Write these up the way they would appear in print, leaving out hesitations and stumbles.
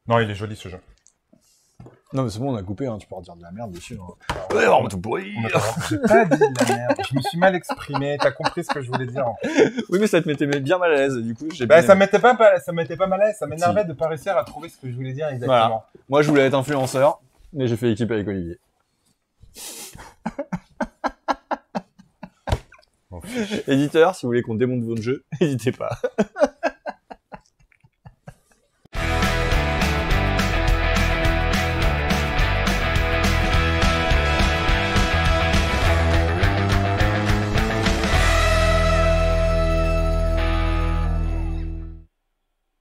Non, il est joli ce jeu. Non, mais c'est bon, on a coupé, hein, tu peux redire de la merde dessus. Hein. Ouais, on tout pourri. J'ai pas dit de la merde. Je me suis mal exprimé. T'as compris ce que je voulais dire. Oui, mais ça te mettait bien mal à l'aise, du coup, j'ai Bah, bien ça aimé. m'était pas mal à l'aise. Ça m'énervait de pas réussir à trouver ce que je voulais dire exactement. Voilà. Moi, je voulais être influenceur, mais j'ai fait équipe avec Olivier. Bon. Éditeur, si vous voulez qu'on démonte votre jeu, n'hésitez pas.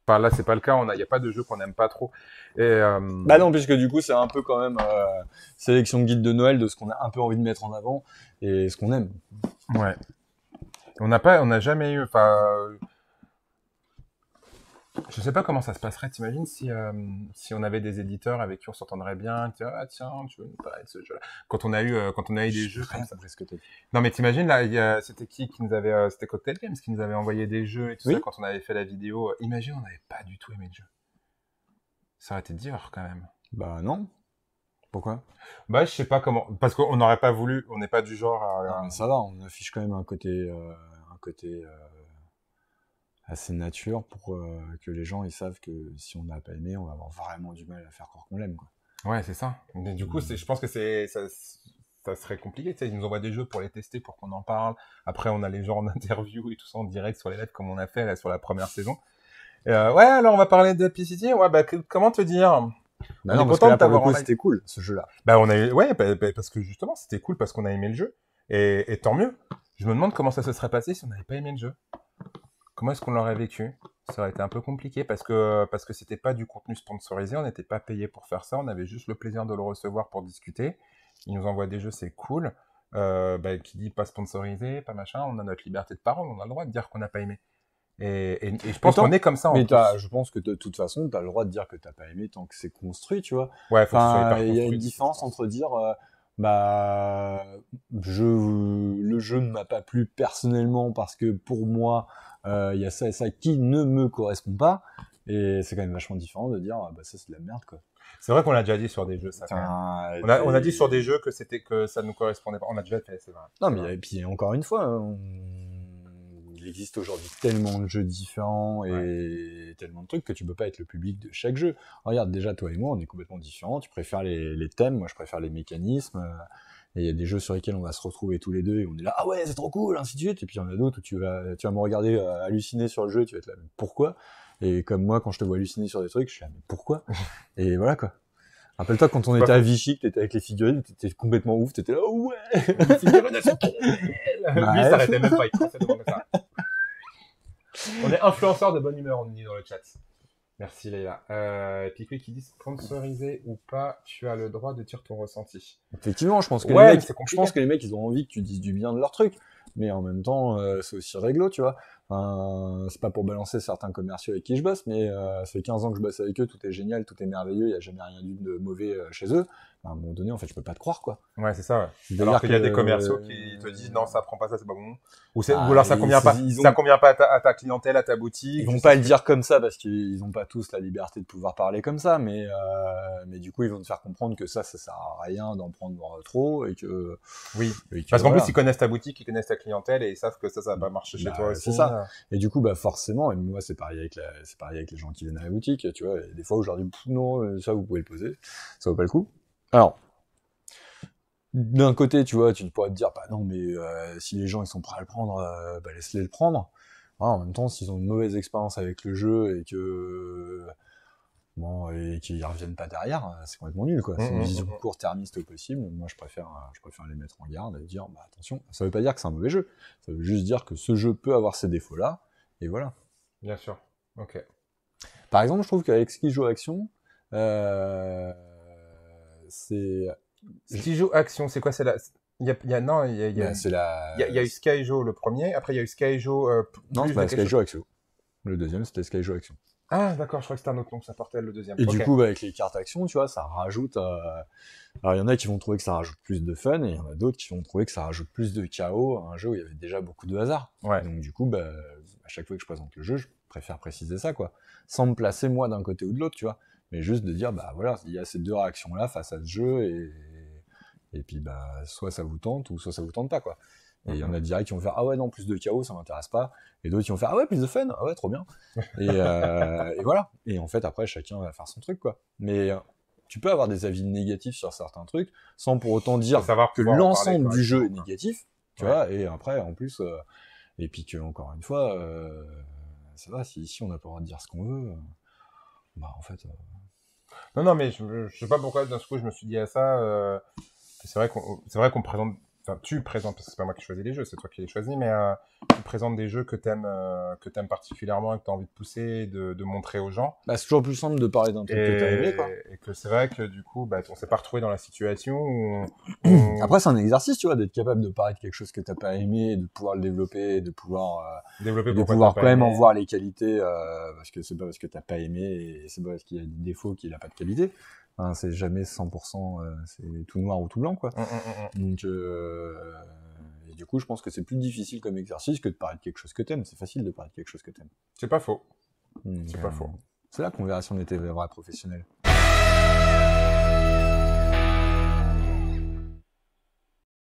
Enfin, là, c'est pas le cas. Il y a pas de jeu qu'on aime pas trop. Et, Bah non, puisque du coup, c'est un peu quand même sélection guide de Noël de ce qu'on a un peu envie de mettre en avant et ce qu'on aime. ouais. On n'a jamais eu, enfin, je sais pas comment ça se passerait. T'imagines si on avait des éditeurs avec qui on s'entendrait bien, qui ah tiens, tu veux nous parler de ce jeu-là. Quand on a eu des jeux comme ça. Presque tout. Non mais t'imagines là, c'était qui nous avait, c'était Cocktail Games qui nous avait envoyé des jeux et tout ça quand on avait fait la vidéo. Imagine, on n'avait pas du tout aimé le jeu. Ça aurait été dur quand même. Bah non. Pourquoi? Bah je sais pas comment, parce qu'on n'aurait pas voulu, on n'est pas du genre à. Ah, mais ça va, on affiche quand même un côté assez nature pour que les gens ils savent que si on n'a pas aimé, on va avoir vraiment du mal à faire croire qu'on l'aime, quoi. Ouais, c'est ça. Mais du coup, je pense que ça serait compliqué. Tu sais, ils nous envoient des jeux pour les tester, pour qu'on en parle. Après, on a les gens en interview et tout ça en direct sur les lettres, comme on a fait là sur la première saison. Ouais, alors on va parler de P-City. Ouais, bah comment te dire? Bah On non, est parce content que là, de pour le t'avoir coup, en live. c'était cool, ce jeu-là. Bah on a eu, ouais, parce que justement, c'était cool parce qu'on a aimé le jeu. Et tant mieux. Je me demande comment ça se serait passé si on n'avait pas aimé le jeu. Comment est-ce qu'on l'aurait vécu? Ça aurait été un peu compliqué parce que c'était pas du contenu sponsorisé, on n'était pas payé pour faire ça, on avait juste le plaisir de le recevoir pour discuter. Il nous envoie des jeux, c'est cool. Qui dit pas sponsorisé, pas machin, on a notre liberté de parole, on a le droit de dire qu'on n'a pas aimé. Et je pense qu'on est comme ça en Mais plus. je pense que de toute façon, t'as le droit de dire que t'as pas aimé tant que c'est construit, tu vois. Ouais, faut que ce soit hyper Il y a construit. une différence entre dire, le jeu ne m'a pas plu personnellement parce que pour moi, il y a ça et ça qui ne me correspond pas. Et c'est quand même vachement différent de dire, bah ça c'est de la merde, quoi. C'est vrai qu'on l'a déjà dit sur des jeux, ça. Quand même. On a dit sur des jeux que ça nous correspondait pas. On a déjà fait, c'est vrai. Non, mais et puis encore une fois, hein, il existe aujourd'hui tellement de jeux différents et tellement de trucs que tu peux pas être le public de chaque jeu. Regarde, déjà, toi et moi, on est complètement différents. Tu préfères les thèmes, moi je préfère les mécanismes. Et il y a des jeux sur lesquels on va se retrouver tous les deux et on est là, ah ouais, c'est trop cool, ainsi de suite. Et puis il y en a d'autres où tu vas me regarder halluciner sur le jeu, tu vas être là, mais pourquoi? Et comme moi, quand je te vois halluciner sur des trucs, je suis là, mais pourquoi? Et voilà, quoi. Rappelle-toi quand on était à Vichy, que t'étais avec les figurines, t'étais complètement ouf, t'étais là, oh ouais! Les figurines, elles sont trop belles! Lui, il s'arrêtait même pas, il pensait devant ça. On est influenceurs de bonne humeur, on dit dans le chat. Merci Leïla. Piquet qui dit sponsorisé ou pas, tu as le droit de dire ton ressenti. Effectivement, je pense que les mecs, ils ont envie que tu dises du bien de leur truc. Mais en même temps, c'est aussi réglo, tu vois. Enfin, c'est pas pour balancer certains commerciaux avec qui je bosse, mais ça fait 15 ans que je bosse avec eux, tout est génial, tout est merveilleux, il y a jamais rien eu de mauvais chez eux. À un moment donné, en fait, je peux pas te croire, quoi. Ouais, c'est ça, ouais. Alors qu'il y a des commerciaux qui te disent non, ça prend pas ça, c'est pas bon. Ou alors ça convient pas à ta clientèle, à ta boutique. Ils vont pas le dire comme ça parce qu'ils ont pas tous la liberté de pouvoir parler comme ça, mais du coup, ils vont te faire comprendre que ça sert à rien d'en prendre trop et que. Oui. Parce qu'en plus, ils connaissent ta boutique, ils connaissent ta clientèle et ils savent que ça va pas marcher chez toi aussi. C'est ça. Et du coup, bah, forcément, et moi, c'est pareil avec les gens qui viennent à la boutique, tu vois. Et des fois où je leur dis, non, ça, vous pouvez le poser. Ça vaut pas le coup. Alors, d'un côté, tu vois, tu pourrais te dire, bah non, mais si les gens ils sont prêts à le prendre, bah laisse-les le prendre. Alors, en même temps, s'ils ont une mauvaise expérience avec le jeu et que et qu'ils reviennent pas derrière, c'est complètement nul, quoi. C'est une vision court-termiste au possible. Moi, je préfère les mettre en garde et dire, bah attention, ça veut pas dire que c'est un mauvais jeu. Ça veut juste dire que ce jeu peut avoir ces défauts-là, et voilà. Bien sûr. Ok. Par exemple, je trouve qu'avec Skijo Action, c'est Skijo Action, c'est quoi? C'est la. Il y a eu Skyjo le premier, après il y a eu Skyjo. Non, c'est pas Skyjo Action. Le deuxième, c'était Skyjo Action. Ah, d'accord, je crois que c'était un autre nom que ça portait le deuxième. Et du coup, avec les cartes action, tu vois, ça rajoute. Alors, il y en a qui vont trouver que ça rajoute plus de fun, et il y en a d'autres qui vont trouver que ça rajoute plus de chaos à un jeu où il y avait déjà beaucoup de hasard. Ouais. Donc, du coup, à chaque fois que je présente le jeu, je préfère préciser ça, quoi. Sans me placer, moi, d'un côté ou de l'autre, tu vois. mais juste de dire, bah voilà, il y a ces deux réactions-là face à ce jeu, et puis bah soit ça vous tente, ou soit ça vous tente pas, quoi. Et il y en a direct qui vont faire, ah ouais, non, plus de chaos, ça m'intéresse pas. Et d'autres qui vont faire, ah ouais, plus de fun, ah ouais, trop bien. Et voilà. Et en fait, après, chacun va faire son truc, quoi. Mais tu peux avoir des avis négatifs sur certains trucs, sans pour autant dire que l'ensemble du jeu est négatif, tu vois. Et après, en plus, et puis que, encore une fois, ça va, si ici on n'a pas le droit de dire ce qu'on veut, bah en fait. Non, mais je sais pas pourquoi d'un coup je me suis dit à ça. C'est vrai qu'on présente. Enfin, tu présentes, parce que c'est pas moi qui choisis les jeux, c'est toi qui les choisis, mais tu présentes des jeux que t'aimes particulièrement et que t'as envie de pousser, de montrer aux gens. Bah, c'est toujours plus simple de parler d'un truc que t'as aimé, quoi. Et que c'est vrai que du coup, bah, on s'est pas retrouvé dans la situation où Après, c'est un exercice, tu vois, d'être capable de parler de quelque chose que t'as pas aimé, de pouvoir le développer, de pouvoir quand même en voir les qualités, parce que c'est pas parce que t'as pas aimé, et c'est pas parce qu'il y a des défauts qu'il a pas de qualité. Hein, c'est jamais 100%, c'est tout noir ou tout blanc, quoi. Donc, et du coup, je pense que c'est plus difficile comme exercice que de parler de quelque chose que t'aimes. C'est facile de parler de quelque chose que t'aimes. C'est pas faux. Donc, c'est pas faux. C'est là qu'on verra si on était vrai professionnel.